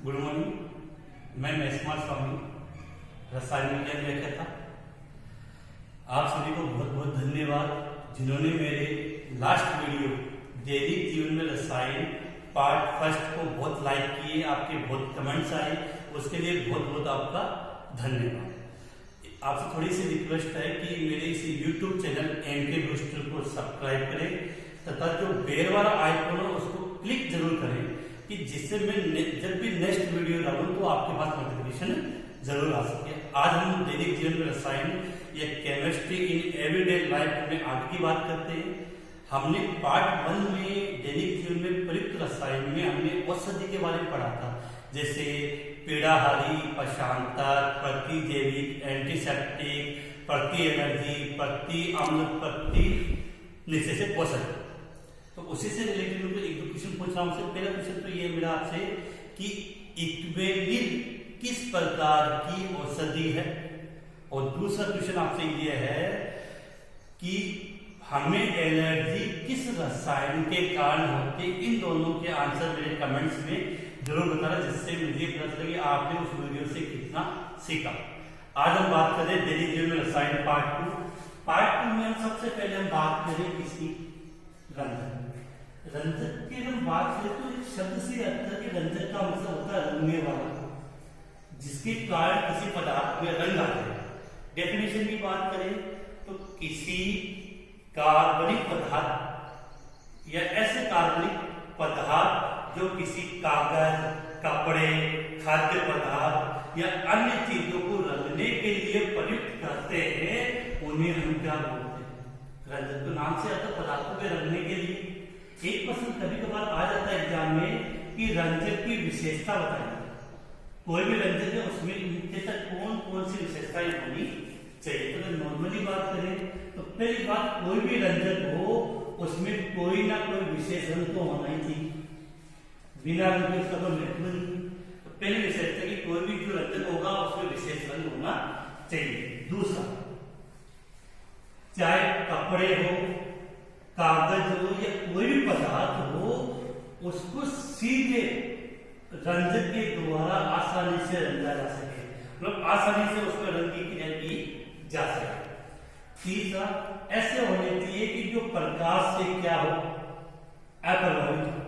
Good morning. मैं महेश स्वामी, रसायन विज्ञान व्याख्याता। आप सभी को बहुत बहुत धन्यवाद जिन्होंने मेरे लास्ट वीडियो दैनिक जीवन में रसायन पार्ट फर्स्ट को बहुत लाइक किए, आपके बहुत कमेंट्स आए, उसके लिए बहुत बहुत आपका धन्यवाद। आपसे थोड़ी सी रिक्वेस्ट है कि मेरे इस YouTube चैनल एमके बूस्टर को सब्सक्राइब करें तथा जो बेल वाला आइकन है उसको क्लिक जरूर करें कि जिससे मैं जब भी नेक्स्ट वीडियो डालूं तो आपके पास नोटिफिकेशन जरूर आ सके। आज हम दैनिक जीवन में रसायन या केमिस्ट्री इन एवरीडे लाइफ में आगे की बात करते हैं। हमने पार्ट 1 में दैनिक जीवन में प्रयुक्त रसायन में हमने औषधि के बारे में पढ़ा था, जैसे पीड़ाहारी, पशांतर, प्रतिजैविक, एंटीसेप्टिक, प्रति एनर्जी, प्रति अम्ल, प्रति निषेचक औषधि। तो उसी से रिलेटेड मैं एक दो क्वेश्चन पूछ रहा हूँ। पहला क्वेश्चन तो ये मेरा आपसे कि इक्वेनिल किस प्रकार की औषधि है, और दूसरा क्वेश्चन आपसे ये है कि हमें एलर्जी किस रसायन के कारण होती है। इन दोनों के आंसर मेरे कमेंट्स में जरूर बताना, जिससे मुझे पता चले कि आपने उस वीडियो से कितना सीखा। आज हम बात करें दैनिक जीवन में रसायन पार्ट 2। पार्ट 2 में हम सबसे पहले हम बात करें किसकी, रंजक। रंजक की हम बात करें तो एक शब्द से आता है कि रंजक का मतलब होता है रंगने वाला, जिसके कारण किसी पदार्थ में रंग आता है। डेफिनेशन की बात करें तो किसी कार्बनिक पदार्थ या ऐसे कार्बनिक पदार्थ जो किसी कागज, कपड़े, खाद्य पदार्थ या अन्य चीजों को रंगने के लिए प्रयुक्त करते हैं, उन्हें हम क्या बोलते हैं, रंजक। तो नाम से आता पदार्थों के रंगने के लिए। एक प्रश्न कभी कभार आ जाता है एग्जाम में कि रंजक की विशेषता बताइए। कोई भी रंजक है उसमें इनके तक कौन कौन सी विशेषताएं होनी चाहिए। तो अगर नॉर्मली बात करें तो पहली बात, कोई भी रंजक हो उसमें कोई ना कोई विशेष रंग तो होना ही चाहिए, बिना रंग के उसका कोई महत्व नहीं। तो पहली विशेषता कि कोई भी जो रंजक होगा उसमें विशेष रंग होना चाहिए। दूसरा, चाहे कपड़े हो, कागज हो या कोई भी पदार्थ हो, उसको सीधे रंजक के द्वारा आसानी से रंगा जा सके, मतलब आसानी से उसमें रंग की क्रिया की जा सके। तीसरा, ऐसे होने चाहिए कि जो प्रकाश से क्या हो, अप्रभावित हो।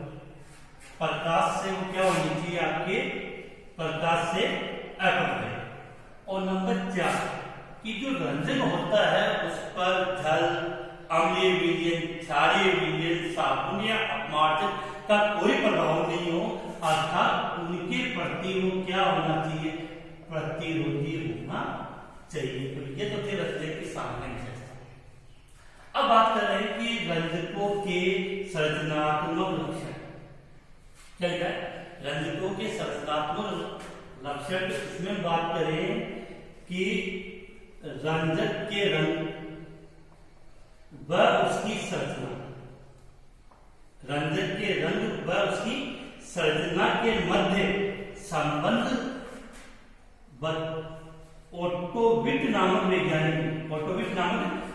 प्रकाश से वो क्या होनी चाहिए, आपके प्रकाश से अप्रभावित। और नंबर 4 कि जो रंजक होता है उस पर जल, अम्लीय विलयन, क्षारीय विलयन, साबुन या अपमार्जक का कोई प्रभाव नहीं हो, अर्थात उनके प्रति वो क्या होना चाहिए, प्रतिरोधी होना चाहिए। तो ये तो थे रंजक के सामान्य विशेषता। अब बात कर रहे हैं कि रंजकों के संरचनात्मक लक्षण। क्या है रंजकों के संरचनात्मक लक्षण? इसमें बात करें कि रंजक के रंग व उसकी संरचना, रंजक के रंग व उसकी संरचना के मध्य संबंध ओटोविट नामक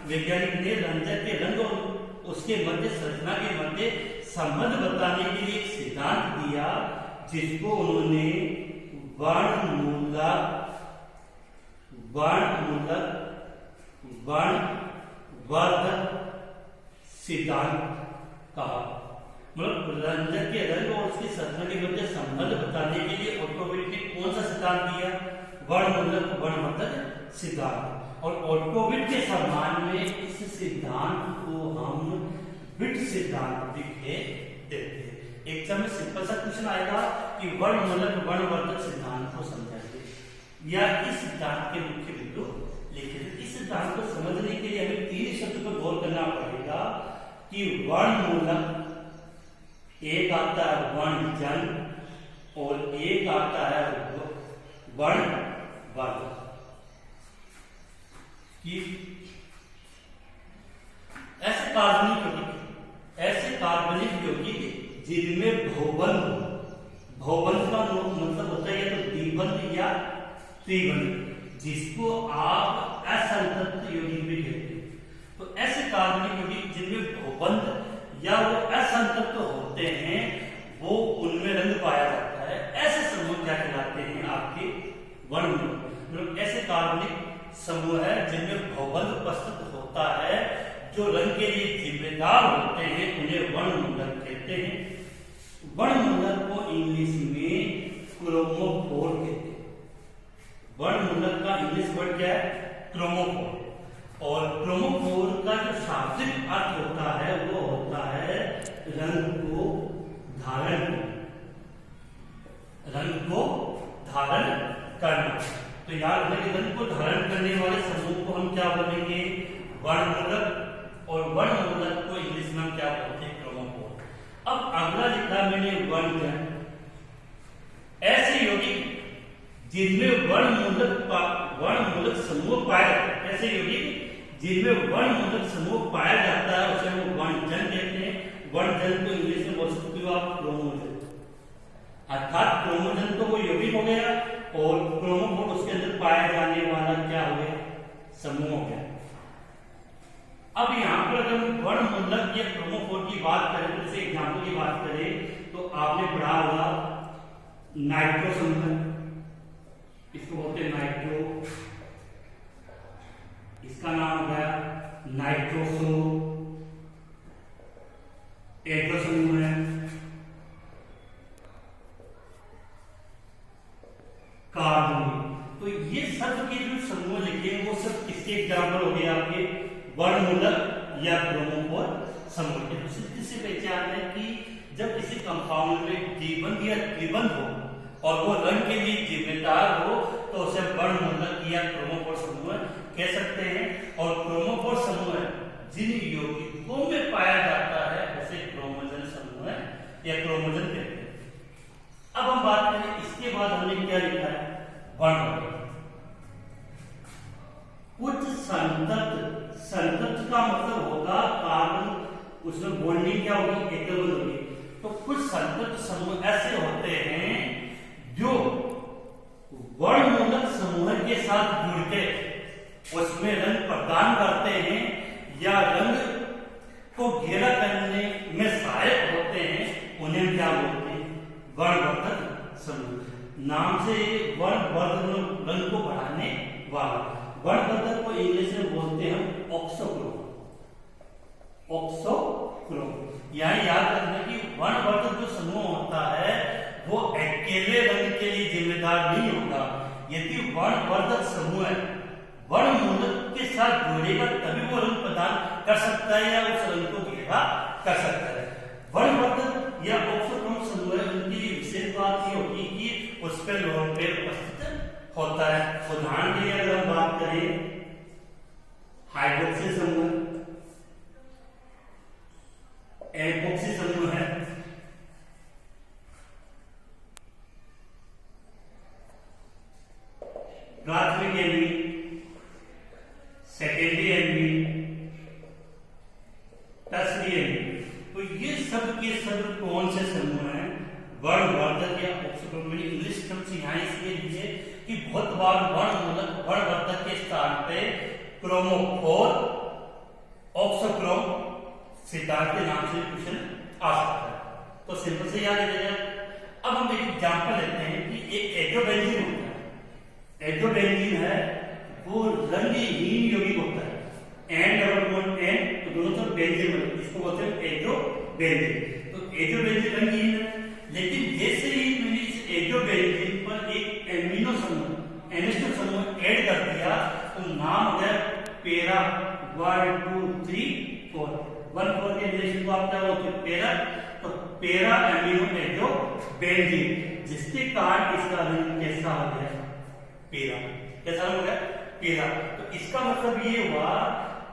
वैज्ञानिक ने रंजक के रंग और उसके मध्य संरचना के मध्य संबंध बताने के लिए एक सिद्धांत दिया, जिसको उन्होंने वर्णवर्धक सिद्धांत कहा। मतलब रंजक के रंग और उसकी संरचना के मध्य संबंध बताने के लिए ओटोविट ने कौन सा सिद्धांत दिया, वर्णवर्धक सिद्धांत। और ओटोविट के सम्मान में इस सिद्धांत को हम विट सिद्धांत भी देते हैं। एग्जाम में सिंपल सा क्वेश्चन आएगा कि वर्णवर्धक सिद्धांत को समझाइए या इस सिद्धांत के मुख्य बिंदु लिखिए। इस सिद्धांत को समझने के लिए हमें 3 शब्द पर गौर करना पड़ेगा कि वर्णमूलक, एक आता है वर्णजन और एक आता है वर्णवर्धक। ऐसे कार्बनिक यौगिक जिनमें भौबंध का मतलब होता है या तो द्विबंध या त्रिबंध, जिसको आप असंतृप्त यौगिक भी कहते हैं। तो ऐसे कार्बनिक यौगिक जिनमें भौबंध या वो असंतृप्त होते हैं, वो उनमें रंग पाया जाता है। ऐसे समूह क्या कार्बनिक समूह है जिनमें भौबंध उपस्थित होता है। जो रंग के लिए जिम्मेदार होते हैं उन्हें वर्णमूलक कहते हैं। वर्णमूलक को इंग्लिश में क्रोमोफोर कहते हैं। वर्णमूलक का इंग्लिश वर्ड क्या है? क्रोमोफोर। और क्रोमोफोर का जो शाब्दिक अर्थ होता है वो होता है रंग को धारण करना। तो याद रखिए रंग को धारण करने वाले समूह को हम क्या बोलेंगे? वर्णमूलक। और वर्णमूलक को इंग्लिश में क्या बोलते हैं? क्रोमोफोर। अब अगला लिखा मैंने वर्णजन। ऐसे यौगिक जिनमें वर्णमूलक समूह पाया जाता है, ऐसे यौगिक जिनमें वर्णमूलक समूह पाया जाता है उसे हम वर्णजन कहते हैं। वर्णजन को इंग्लिश में बोल सकते हो आप क्रोमोजन। अर्थात क्रोमोजन तो वो यौगिक हो गया और क्रोमोफोर उसके अंदर पाया जाने वाला क्या हो गया? समूह हो गया। अब यहाँ पर अगर हम वर्णमूलक या क्रोमोफोर की बात करें, जैसे एग्जाम्पल की बात करें तो आपने पढ़ा होगा नाइट्रो समूह, इसको बोलते हैं नाइट्रो, इसका नाम हो गया नाइट्रोसो। एड्रो समूह है, कार्बोनिल। तो ये सब के जो समूह लिखे हैं वो सब किसके एग्जाम्पल हो गए? आपके वर्णमूलक या क्रोमोफोर समूह के। तो किसी पहचान है कि जब किसी कंपाउंड में द्विबंध या त्रिबंध हो और वो रंग के लिए जिम्मेदार हो तो उसे वर्णमूलक या क्रोमोफोर समूह कह सकते हैं। और क्रोमोफोर समूह जिन यौगिकों में पाया जाता है उसे क्रोमोजन समूह या क्रोमोजन कहते हैं। अब हम बात करें इसके बाद हमने क्या लिखा है? वर्णमूलक। कुछ संतप्त का मतलब होगा कार्बन, उसमें बॉन्डिंग क्या होगी? एकल होगी। तो कुछ संतप्त समूह ऐसे होते हैं जो वर्णमूलक समूह के साथ जुड़कर उसमें रंग प्रदान करते हैं या रंग को घेरा करने में सहायक होते हैं, उन्हें क्या बोलते हैं? वर्णवर्धक समूह। नाम से वर्णवर्धक रंग को बढ़ाने वाला। वर्णवर्धक को इंग्लिश में बोलते हैं ऑक्सोक्रोम। यहां याद रखना कि वर्णवर्धक जो समूह होता है वो अकेले रंग के लिए जिम्मेदार नहीं होता। यदि वर्णवर्धक समूह वर्णमूलक के साथ जुड़ेगा तभी वो रंग प्रदान कर सकता है या उस रंग को घेरा कर सकता है। वर्णवर्धक या ऑक्सोक्रोम समूह उनकी विशेष बात ये होगी कि उस पर लोन पेड़ उपस्थित होता है। उदाहरण के लिए अगर हम बात करें हाइड्रोक्सी समूह, एपोक्सी समूह है, प्राथमिक एल्वीन, सेकेंडरी एल्वीन, टर्शियरी एल्वीन। तो ये सब के सब कौन से समूह हैं? वर्णवर्धक या ऑक्सोक्रोम। इंग्लिश टर्म्स यहाँ इसलिए लीजिए कि बहुत बार वर्णवर्धक के स्थान पे क्रोमोफोर, ऑक्सोक्रोम सिद्धांत के नाम से क्वेश्चन आ सकता है। तो सिंपल से याद रखिएगा। अब हम एक एग्जांपल लेते हैं कि एक एड्रोबेंजीन होता है। एड्रोबेंजीन है वो रंगहीन यौगिक होता है। एन डबल बॉन्ड एन, तो दोनों तरफ बेंजीन, इसको बोलते हैं एड्रोबेंजीन। तो एड्रोबेंजीन रंगहीन है, लेकिन जैसे ही मैंने इस एड्रोबेंजीन पर एक एमिनो समूह NH2 समूह ऐड कर दिया तो नाम हो गया पेरा। 1 2 3 4 1 4 के रिलेशन को आप क्या बोलते हैं? पेरा। तो पेरा एमिनो एड्रोबेंजीन, जिसके कारण इसका रंग कैसा हो गया? पेरा। कैसा हो गया? पेरा। तो इसका मतलब ये हुआ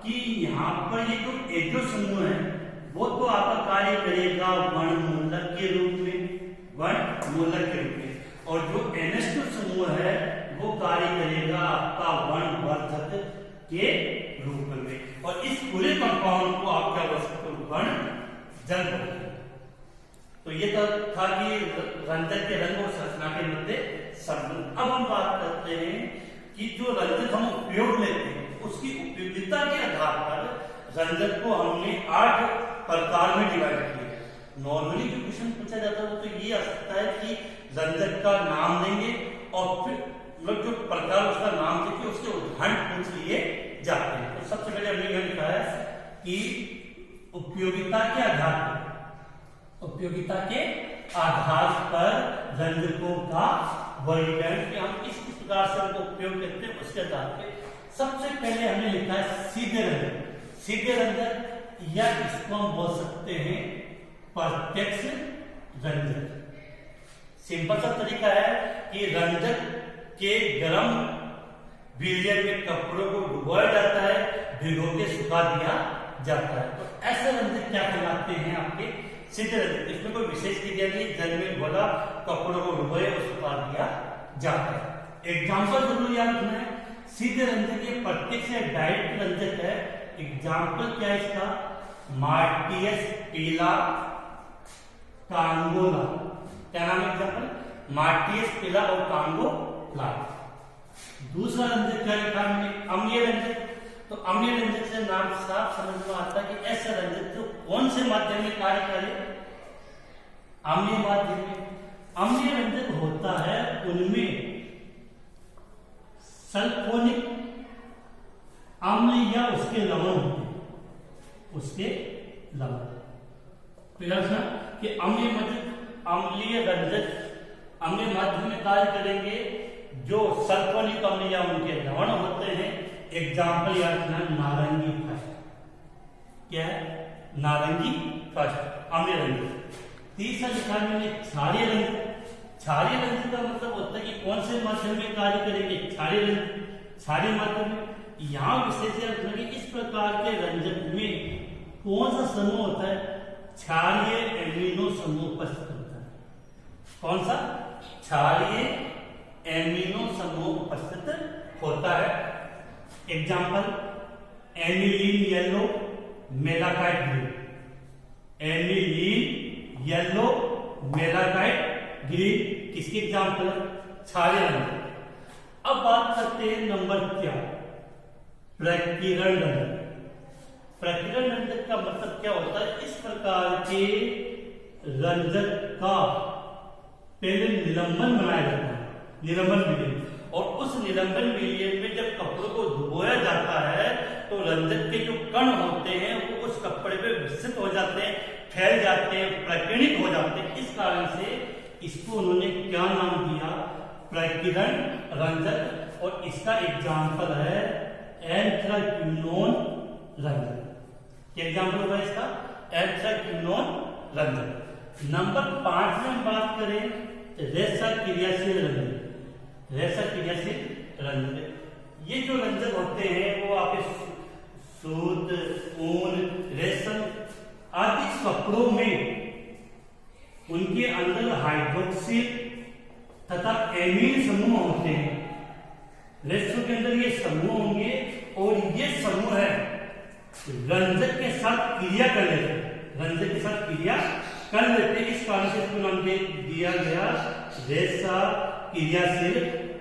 कि यहाँ पर ये जो एड्रो समूह है वो तो आपका कार्य करेगा वर्णमूलक के रूप में, वर्णमूलक के रूप में, और जो NH2 समूह है वो कार्य करेगा आपका वर्णवर्धक के रूप में। और इस पूरे कंपाउंड को आप क्या बोल सकते हो? वर्णजन बोलते हैं। तो ये था कि रंजक के रंग और संरचना के मध्य संबंध। अब हम बात करते हैं कि जो रंजक हम उपयोग लेते हैं उसकी उपयोगिता के आधार पर रंजक को हमने 8 प्रकार में डिवाइड किया है। नॉर्मली जो क्वेश्चन पूछा जाता है वो तो ये आ सकता है कि रंजक का नाम देंगे और फिर मतलब जो प्रकार उसका नाम देके उसके उदाहरण पूछ लिए जाते हैं। तो सबसे पहले हमने यह लिखा है कि उपयोगिता के आधार पर रंजकों का वर्गीकरण, कि हम किस प्रकार से उनको उपयोग करते हैं उसके आधार पर सबसे पहले हमने लिखा है सीधे रंजक। सीधे रंजक या इसको हम बोल सकते हैं प्रत्यक्ष रंजक। सिंपल सा तरीका है कि रंजक के गर्म विलयन में कपड़ों को डुबोया जाता है, भिगो के सुखा दिया जाता है। तो ऐसे रंजक क्या कहलाते हैं आपके सीधे रंजक। इसमें कोई विशेष क्रिया नहीं, जल में घोला, कपड़ों को डुबोए और सुखा दिया जाता है। एग्जाम्पल जरूर याद रखना है। सीधे रंजक ये प्रत्यक्ष या डायरेक्ट रंजक है। एग्जाम्पल क्या है इसका? मार्टियस पीला कांगोला। क्या नाम है एग्जाम्पल? मार्टियस पीला और कांगोला। दूसरा रंजक क्या लिखा हमने? अम्लीय रंजक। तो अम्लीय रंजक से नाम साफ समझ में आता है कि ऐसा रंजक जो कौन से माध्यम में कार्य करे? अम्लीय माध्यम में। अम्लीय रंजक होता है उनमें सल्फोनिक अम्ल या उसके लवण होते हैं, उसके लवण। तो याद रखना कि अम्लीय रंजक अम्लीय माध्यम में कार्य करेंगे जो सल्फोनिक अम्ल या उनके लवण होते हैं। एग्जाम्पल याद रखना, नारंगी फस्ट। क्या है? नारंगी फस्ट, अम्लीय रंजक। तीसरा लिखा मैंने क्षारीय रंजक। क्षारीय रंजक का मतलब होता है कि कौन से माध्यम में कार्य करेंगे? क्षारीय माध्यम में। यहाँ विशेष रखना कि इस प्रकार के रंजक में कौन सा समूह होता है? क्षारीय एमिनो समूह उपस्थित होता है। कौन सा? क्षारीय एमिनो समूह उपस्थित होता है। Example, aniline yellow, malachite green. Aniline yellow, malachite green किसके एग्जाम्पल? क्षारीय रंजक। अब बात करते हैं नंबर 4, प्रकीर्ण रंजक। प्रकीर्ण रंजक का मतलब क्या होता है? इस प्रकार के रंजक का पहले निलंबन बनाया जाता है, निलंबन विलयन। और उस निलंबन विलयन में जब कपड़ों को डुबोया जाता है तो रंजक के जो कण होते हैं वो उस कपड़े पे विकसित हो जाते हैं, फैल जाते हैं, प्रकीर्णित हो जाते हैं। इस कारण से इसको उन्होंने क्या नाम दिया? प्रकीर्ण रंजक। और इसका एग्जाम्पल है एंथ्राक्विनोन रंजक। क्या एग्जाम्पल होगा इसका? एंथ्राक्विनोन रंजक। नंबर 5 में हम बात करें रेशा क्रियाशील रंजक। रेशा क्रियाशील रंजक, ये जो रंजक होते हैं वो आपके सूत, ऊन, रेशम आदि कपड़ों में उनके अंदर हाइड्रोक्सिल तथा एमीन समूह होते हैं। रेशों के अंदर ये समूह होंगे और ये समूह है रंजक के साथ क्रिया कर लेते हैं, रंजक के साथ क्रिया कर लेते हैं। इस कारण से इसको नाम दिया गया रेशा क्रियाशील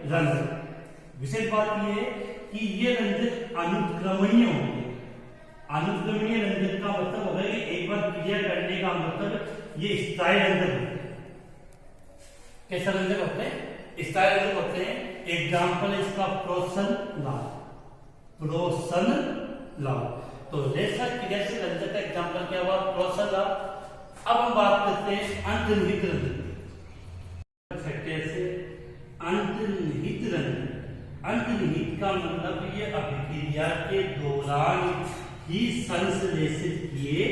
रंजक। विशेष बात यह है कि ये रंजक अनुत्क्रमणीय होते हैं। अनुत्क्रमणीय रंजक का मतलब होगा कि एक बार क्रिया करने का मतलब ये स्थायी रंजक होते हैं। कैसा रंजक होते हैं? स्थायी रंजक होते हैं। एग्जाम्पल इसका प्रोसन लाल, प्रोसन लाल। तो रेशा क्रियाशील रंजक का एग्जाम्पल क्या हुआ? प्रोसन लाल। अब हम बात करते हैं अंतर्निहित रंजक। कैसे? अंतर्निहित रंजक। अंतर्निहित का मतलब ये अभिक्रिया के दौरान ही संश्लेषित किए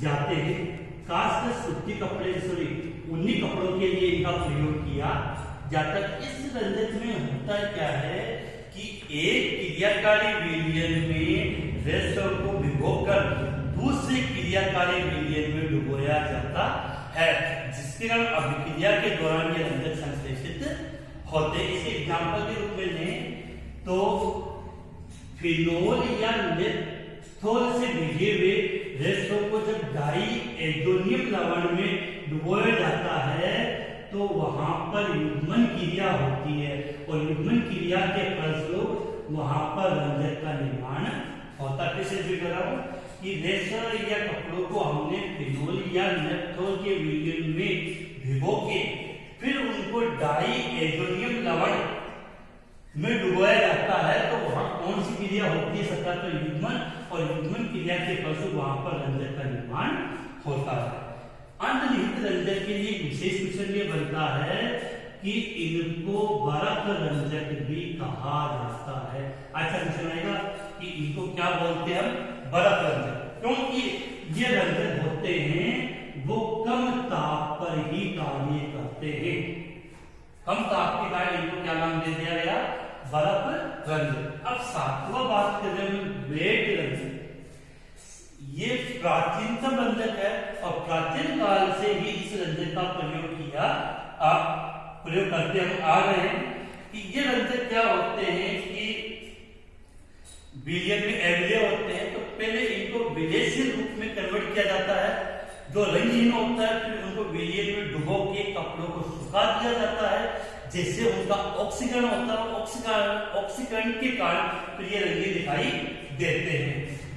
जाते हैं। खासकर सूती कपड़े, ऊनी कपड़ों के लिए इनका प्रयोग किया जाता है। इस रंजक में होता क्या है कि एक क्रियाकारी विलयन में रेशों को भिगोकर दूसरे क्रियाकारी विलयन में डुबोया जाता है, जिसके कारण अभिक्रिया के दौरान ये रंजक संश्लेषित होते हैं। इसे एग्जाम्पल के रूप में लें तो फिनोल या नेप्थोल से भिगे हुए रेशों को जब डाई एजोनियम लवण में डुबोया जाता है तो वहां पर युग्मन क्रिया होती है और युग्मन क्रिया के फलस्वरूप वहां पर रंजक का निर्माण होता है। किसे भी करा कि रेशा या कपड़ों को हमने फिनोल या नेप्थोल के विलयन में भिगो के फिर उन उनको डाई एजोनियम लवण में डुबोया जाता है तो वहां कौन सी क्रिया होती है सतह पर युग्मन, और युग्मन क्रिया के फलस्वरूप वहां पर रंजक का निर्माण होता है। अंतर्निहित रंजक के लिए विशेष क्वेश्चन ये बनता है कि इनको बर्फ रंजक भी कहा जाता है। अच्छा क्वेश्चन आएगा कि इनको क्या बोलते हैं हम, बर्फ रंजक, क्योंकि ये रंजक होते हैं वो कम ताप पर ही कार्य करते हैं। कम ताप के कारण इनको क्या नाम दे दिया गया, बर्फ रंजक। अब सातवां बात करें वेट रंजक। ये प्राचीनतम रंजक है और प्राचीन काल से ही इस रंजक का प्रयोग करते हम आ रहे हैं कि ये रंजक क्या होते हैं कि विलयन में एवले होते हैं। तो पहले इनको विलेयशील रूप में कन्वर्ट किया जाता है, जो रंगहीन होता है, फिर उनको विलयन में डुबो के कपड़ों को सुखा दिया जाता है, जिससे उनका ऑक्सीकरण होता है। ऑक्सीकरण के कारण फिर ये रंगीन दिखाई देते हैं।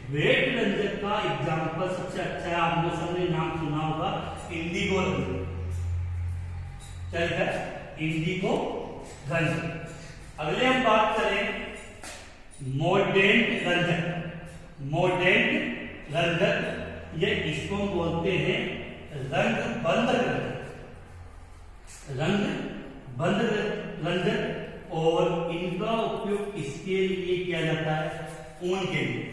वेट रंजक का एग्जाम्पल सबसे अच्छा है, आप लोग सबने नाम सुना होगा, इंडिगो रंजक। चलिए इंडिगो रंजक। अगले हम बात करें मोडेंट रंजक। मोडेंट रंजक ये इसको बोलते हैं रंग बंद रंजक, रंग बंद रंजक, और इनका उपयोग इसके लिए किया जाता है, ऊन के लिए।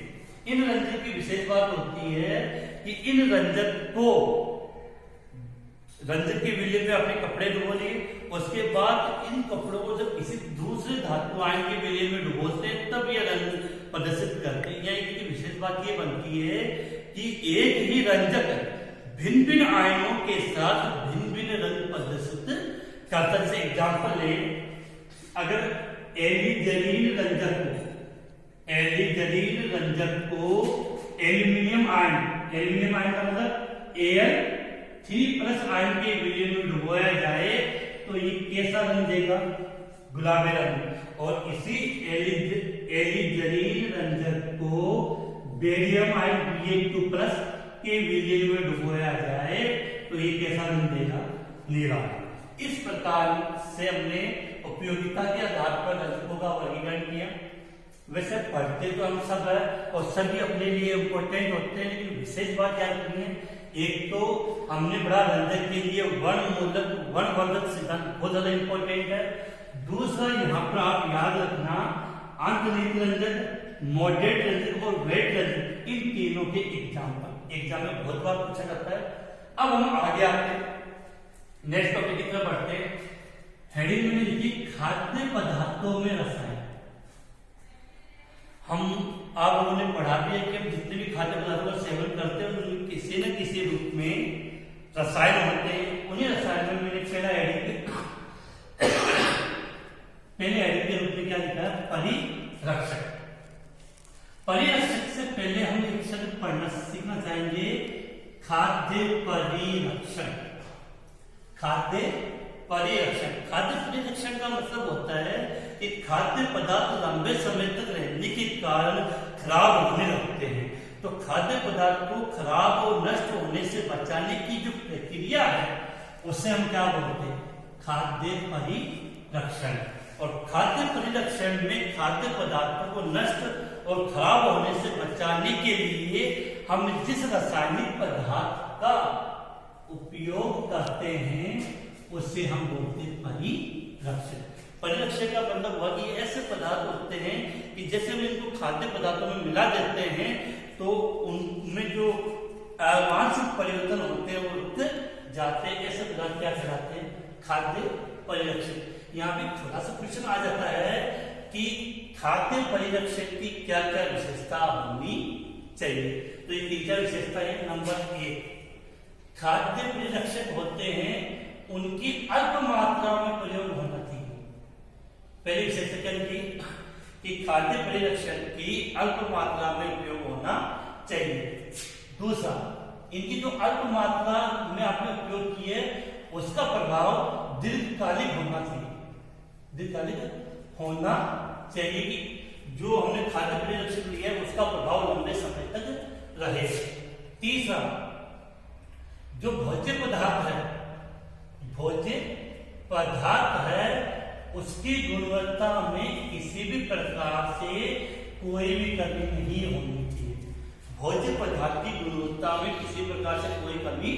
इन रंजक की विशेष बात होती है कि इन रंजक को रंजक के विलयन में अपने कपड़े डुबो लिए, उसके बाद इन कपड़ों को जब किसी दूसरे धातु आयन के विलयन में डुबोते हैं तब ये रंग प्रदर्शित करते हैं। यह इनकी विशेष बात ये बनती है कि एक ही रंजक भिन्न भिन्न आयनों के साथ भिन्न भिन्न रंग प्रदर्शित करता है। जैसे एग्जाम्पल ले, अगर एलिजलीन रंजक को एल्यूमिनियम आयन का मतलब Al3+ आयन के विलयन में डुबोया जाए तो ये कैसा रंग देगा, गुलाबी रंग। और इसी एलिजलीन रंजक को बेरियम आयन Ba2+ के विलयन में डुबोया जाए तो ये कैसा रंग देगा, नीला। इस प्रकार से हमने उपयोगिता के आधार पर रंजकों का वर्गीकरण किया। वैसे पढ़ते तो हम सब है और सभी अपने लिए इम्पोर्टेंट होते हैं, लेकिन विशेष बात याद रखनी है, एक तो हमने बड़ा रंजक के लिए वर्णवर्धक सिद्धांत बहुत ज्यादा इंपॉर्टेंट है। दूसरा यहाँ पर आप याद रखना अंतर्निहित रंजक, मॉडरेट रंजक और वेट रंजक, इन तीनों के एग्जाम में बहुत बार पूछा जाता है। अब हम आगे आते हैं, नेक्स्ट टॉपिक की तरफ बढ़ते हैं। हेडिंग में लिखी खाद्य पदार्थों में रसायन। आप लोगों ने पढ़ा भी है कि हम जितने भी खाद्य पदार्थों का सेवन करते हैं उनमें किसी न किसी रूप में रसायन होते हैं। उन्हीं रसायनों में मैंने पहले हेडिंग के रूप में क्या लिखा है, परिरक्षक। परिरक्षक से पहले हम एक शब्द पढ़ना सीखना चाहेंगे, खाद्य परिरक्षण। खाद्य परिरक्षण का मतलब होता है कि खाद्य पदार्थ लंबे समय तक रहने के कारण खराब होने लगते हैं। तो खाद्य पदार्थ को खराब और नष्ट होने से बचाने की जो प्रक्रिया है उसे हम क्या बोलते हैं, खाद्य परिरक्षण। और खाद्य परिरक्षण में खाद्य पदार्थों को नष्ट और खराब होने से बचाने के लिए हम जिस रासायनिक पदार्थ का उपयोग करते हैं उसे हम बोलते हैं परिरक्षण। परिरक्षण का मतलब हुआ कि ऐसे पदार्थ होते हैं कि जैसे हम इनको खाद्य पदार्थों में मिला देते हैं तो उनमें जो आनुवंशिक परिवर्तन होते हैं वो रुक जाते हैं। ऐसे पदार्थ क्या कहलाते हैं, खाद्य परिरक्षण। यहाँ पे छोटा सा क्वेश्चन आ जाता है कि खाद्य परिरक्षण की क्या क्या विशेषता होनी चाहिए। तो ये 3-4 विशेषता है। नंबर 1, खाद्य परिरक्षक होते हैं उनकी अल्प मात्रा में प्रयोग होना चाहिए। पहली विशेषता क्या लिखी कि खाद्य परिरक्षण की अल्प मात्रा में उपयोग होना चाहिए। दूसरा, इनकी जो अल्प मात्रा में आपने उपयोग किए उसका प्रभाव दीर्घकालिक होना चाहिए। दीर्घकालिक होना चाहिए कि जो हमने खाद्य परिरक्षण लिया है उसका प्रभाव लंबे समय तक रहे। तीसरा, जो भोज्य पदार्थ है, भोज्य पदार्थ है उसकी गुणवत्ता में किसी भी प्रकार से कोई भी कमी नहीं होनी चाहिए। भोज्य पदार्थ की गुणवत्ता में किसी प्रकार से कोई कमी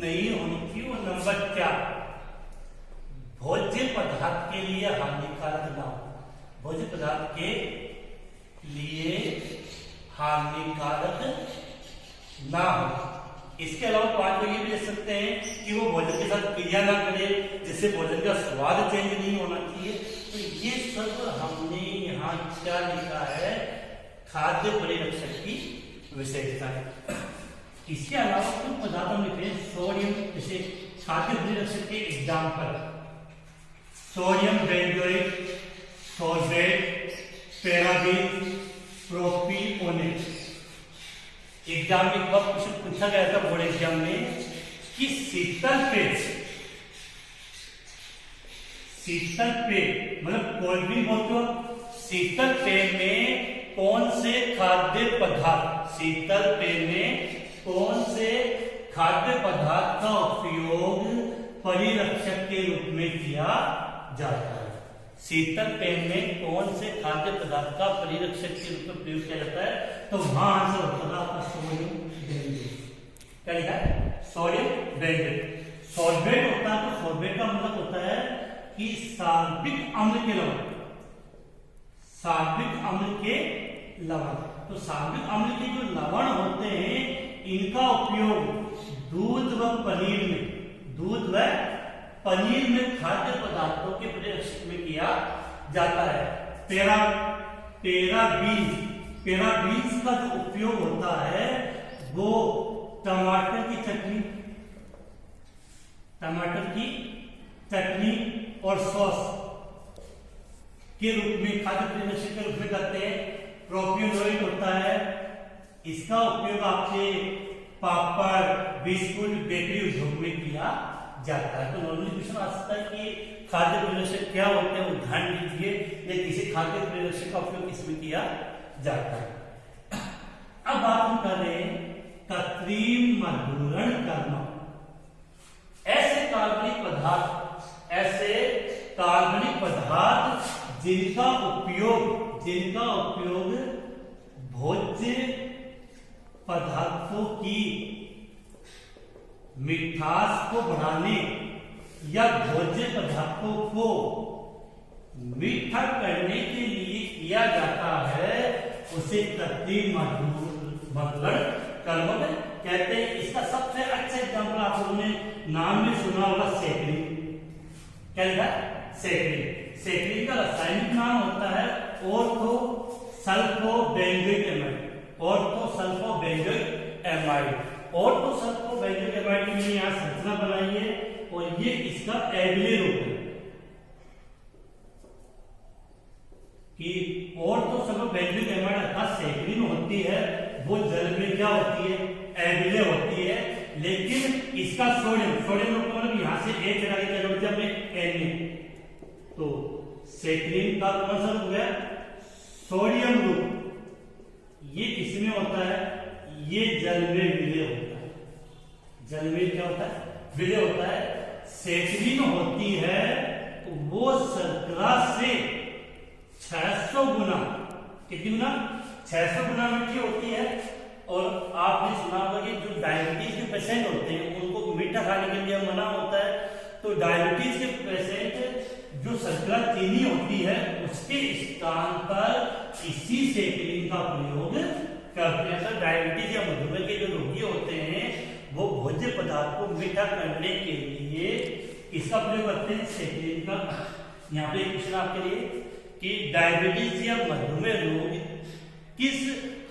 नहीं होनी चाहिए। और नंबर 4, भोज्य पदार्थ के लिए हानिकारक ना हो। भोज्य पदार्थ के लिए हानिकारक ना हो। इसके अलावा 5 लोग ये भी ले सकते हैं कि वो भोजन के साथ क्रिया ना करे, जिससे भोजन का स्वाद चेंज नहीं होना चाहिए। तो ये सब हमने यहाँ क्या लिखा है, खाद्य परिरक्षक की विशेषता है। इसके अलावा कुछ पदार्थ हम लिखते हैं सोडियम, जैसे खाद्य परिरक्षक के example sodium benzoate, solvate, paraben, propionate. Exam में एक बार क्वेश्चन पूछा गया था बोर्ड एग्जाम में कि शीतल पेय मतलब कोल्ड ड्रिंक बोलते हो, शीतल पेय में कौन से खाद्य पदार्थ, शीतल पेय में कौन से खाद्य पदार्थ का उपयोग परिरक्षक के रूप में किया जाता है। शीतल पेय में कौन से खाद्य पदार्थ का परिरक्षक के रूप में प्रयोग किया जाता है, तो वहां आंसर होता है आपका सोडियम बेंजोएट। क्या लिखा है, सोडियम बेंजोएट। सॉल्वेट होता है तो सॉल्वेट का मतलब होता है कि सार्बिक अम्ल के लवण, सार्बिक अम्ल के लवण। तो सार्बिक अम्ल के जो लवण होते हैं इनका उपयोग दूध व पनीर में खाद्य पदार्थों के परिरक्षक में किया जाता है। पैराबीन्स का जो उपयोग होता है वो टमाटर की चटनी और सॉस के रूप में खाद्य परिरक्षक के रूप में करते हैं। प्रोपियोनेट होता है, इसका उपयोग आपके पापड़, बिस्कुट, बेकरी उद्योग में किया जाता है। तो नॉर्मली क्वेश्चन आ सकता है कि खाद्य परिरक्षक क्या होते हैं, उदाहरण दीजिए या किसी खाद्य परिरक्षक का उपयोग इसमें किया जाता है। अब बात हम कर रहे हैं कृत्रिम मधुरण कर्म। ऐसे कार्बनिक पदार्थ जिनका उपयोग भोज्य पदार्थों की मिठास को बढ़ाने या भोज्य पदार्थों को मीठा करने के लिए किया जाता है, उसे कृत्रिम मधुरण कर्म कहते हैं। इसका सबसे अच्छा एग्जाम्पल आप लोगों ने नाम में सुना होगा सेक्रिन। क्या लिखा है, सेक्रिन। सेक्रिन का रासायनिक नाम होता है ऑर्थोसल्फोबेंजोइक एमाइड। ऑर्थोसल्फोबेंजोइक एमाइड की मैंने यहाँ संरचना बनाई है और ये इसका एबिले रूप है कि ऑर्थोसल्फोबेंजोइक एमाइड अर्थात सेक्रिन होती है वो जल में क्या होती है, एबिले होती है। लेकिन इसका सोडियम मतलब यहां से एक चला के क्या होता है Na, तो सेक्रिन का कौन सा रूप है, सोडियम रूप। ये किसमें होता है, ये जल में विलय होता है। जल में क्या होता है, विलय होता है। सेक्रिन होती है वो शर्करा से 600 गुना, कितनी गुना, 600 गुना मीठी होती है। और आपने सुना होगा कि जो डायबिटीज के पेशेंट होते हैं उनको मीठा खाने के लिए मना होता है। तो डायबिटीज के पेशेंट जो शर्करा चीनी होती है उसके स्थान पर इसी सेक्रिन का प्रयोग करते हैं। तो डायबिटीज या मधुमेह के जो रोगी होते हैं वो भोज्य पदार्थ को मीठा करने के लिए इसका प्रयोग करते हैं, सेक्रिन का। यहाँ पे एक क्वेश्चन आपके लिए कि डायबिटीज या मधुमेह रोग किस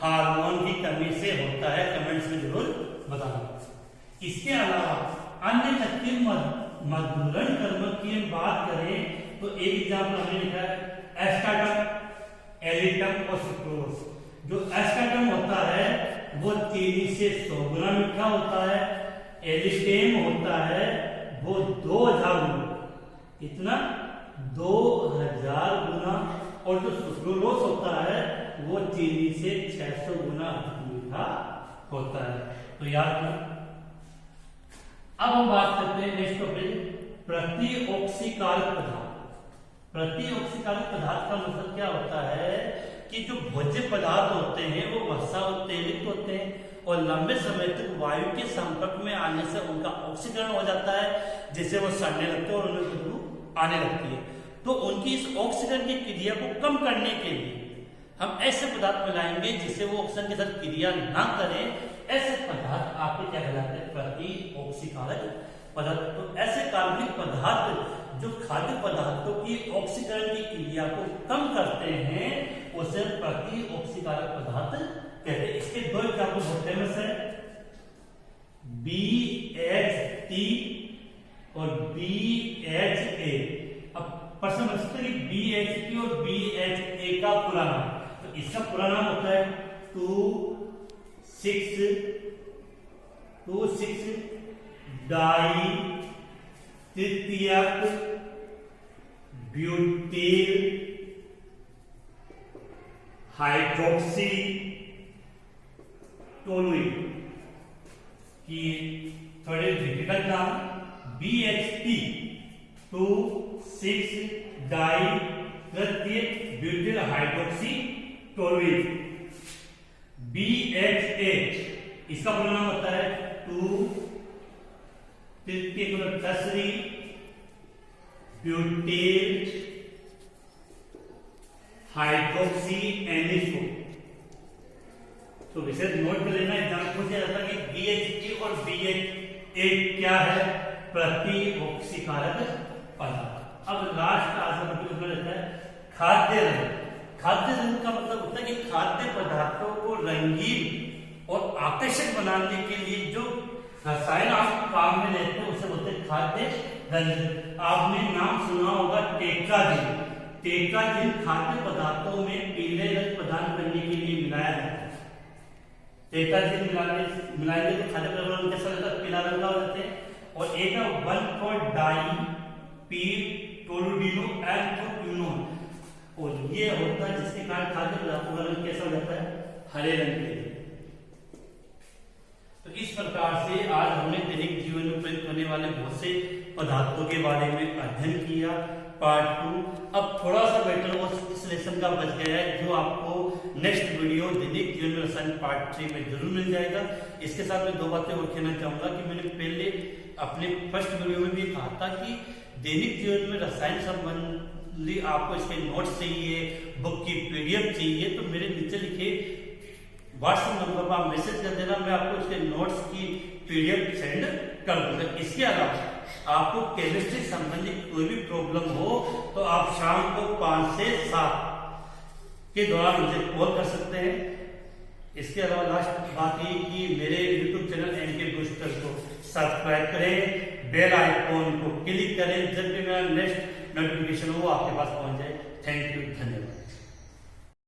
हार्मोन की कमी से होता है, कमेंट्स में जरूर बताना। इसके अलावा अन्य कृत्रिम मधुरण कर्म की हम बात करें तो एक एग्जाम्पल हमने लिखा है एस्टार्टम, एलिटम और सुक्रोज। जो एस्टार्टम होता है वो चीनी से 100 गुना मीठा होता है। एलिटेम होता है वो 2000 गुना, कितना, 2000 गुना। और जो सुक्रोज होता है वो चीनी से 600 गुना मीठा होता है। तो याद रखना। अब हम बात करते हैं नेक्स्ट टॉपिक प्रतिऑक्सीकारक पदार्थ। प्रतिऑक्सीकारक पदार्थ का मतलब क्या होता है कि जो भोज्य पदार्थ होते हैं वो वसा उत्तेजित होते हैं और लंबे समय तक वायु के संपर्क में आने से उनका ऑक्सीकरण हो जाता है, जिससे वो सड़ने लगते हैं और उन्हें खुशबू आने लगती है। तो उनकी इस ऑक्सीकरण की क्रिया को कम करने के लिए हम ऐसे पदार्थ मिलाएंगे जिससे वो ऑक्सीजन के साथ क्रिया ना करें। ऐसे पदार्थ आपके क्या कहलाते हैं? प्रतिऑक्सीकारक पदार्थ। तो ऐसे कार्बनिक पदार्थ जो खाद्य पदार्थों की ऑक्सीकरण की क्रिया को कम करते हैं उसे प्रतिऑक्सीकारक पदार्थ कहते हैं। इसके दो एग्जाम्पल बहुत फेमस है, BHT और BHA। अब प्रश्न बन सकता है कि BHT और BHA का पूरा नाम, तो इसका पूरा नाम होता है 2,6 डाई तृतीयक ब्यूटील हाइड्रोक्सी टोलुइन की थोड़े डिफिकल्ट नाम। BHT 2,6 डाई तृतीयक ब्यूटील हाइड्रोक्सी टोलुइन। BHA इसका पूरा नाम होता है 2 तृतीयक टर्सरी ब्यूटेल हाइड्रोक्सी एनिसो। तो विशेष नोट कर लेना, एग्जाम पूछा जाता है कि BHT और BHA क्या है? प्रतिऑक्सीकारक पदार्थ। अब लास्ट आंसर रहता है खाद्य रंग। खाद्य रंग का मतलब होता है कि खाद्य पदार्थों को रंगीन और आकर्षक बनाने के लिए जो रसायन आप काम में लेते हैं उसे बोलते हैं खाद्य रंग। आपने नाम सुना होगा टेट्राजिन। टेट्राजिन खाद्य पदार्थों में पीले रंग प्रदान करने के लिए मिलाया जाता है। टेट्राजिन मिलाएंगे तो खाद्य पदार्थ कैसा रहता है? पीला रंग का हो जाते हैं। और एक है 1,4-डाई टोलुडिनो एंथ्राक्विनोन, और ये होता है जिसके कारण खाद्य पदार्थों का रंग कैसा हो जाता है? हरे रंग के। तो इस प्रकार से आज हमने दैनिक जीवन में प्रयुक्त होने वाले बहुत से पदार्थों के बारे में अध्ययन किया। पार्ट 2 अब थोड़ा सा बेटर वो इस लेसन का बच गया है, जो आपको नेक्स्ट वीडियो दैनिक जीवन में रसायन पार्ट 3 में जरूर मिल जाएगा। इसके साथ मैं दो बातें और कहना चाहूंगा कि मैंने पहले अपने फर्स्ट वीडियो में भी कहा था कि दैनिक जीवन में रसायन संबंधी आपको इसके नोट्स चाहिए, बुक की PDF चाहिए, तो मेरे नीचे लिखे व्हाट्सएप नंबर पर आप मैसेज कर देना, मैं आपको इसके नोट्स की PDF सेंड कर दूंगा। इसके अलावा आपको केमिस्ट्री संबंधी कोई भी प्रॉब्लम हो तो आप शाम को 5 से 7 के दौरान मुझे कॉल कर सकते हैं। इसके अलावा लास्ट बात ये कि मेरे YouTube चैनल MK बूस्टर को सब्सक्राइब करें, बेल आइकॉन को क्लिक करें, जब भी मेरा नेक्स्ट नोटिफिकेशन हो आपके पास पहुंच जाए। थैंक यू, धन्यवाद।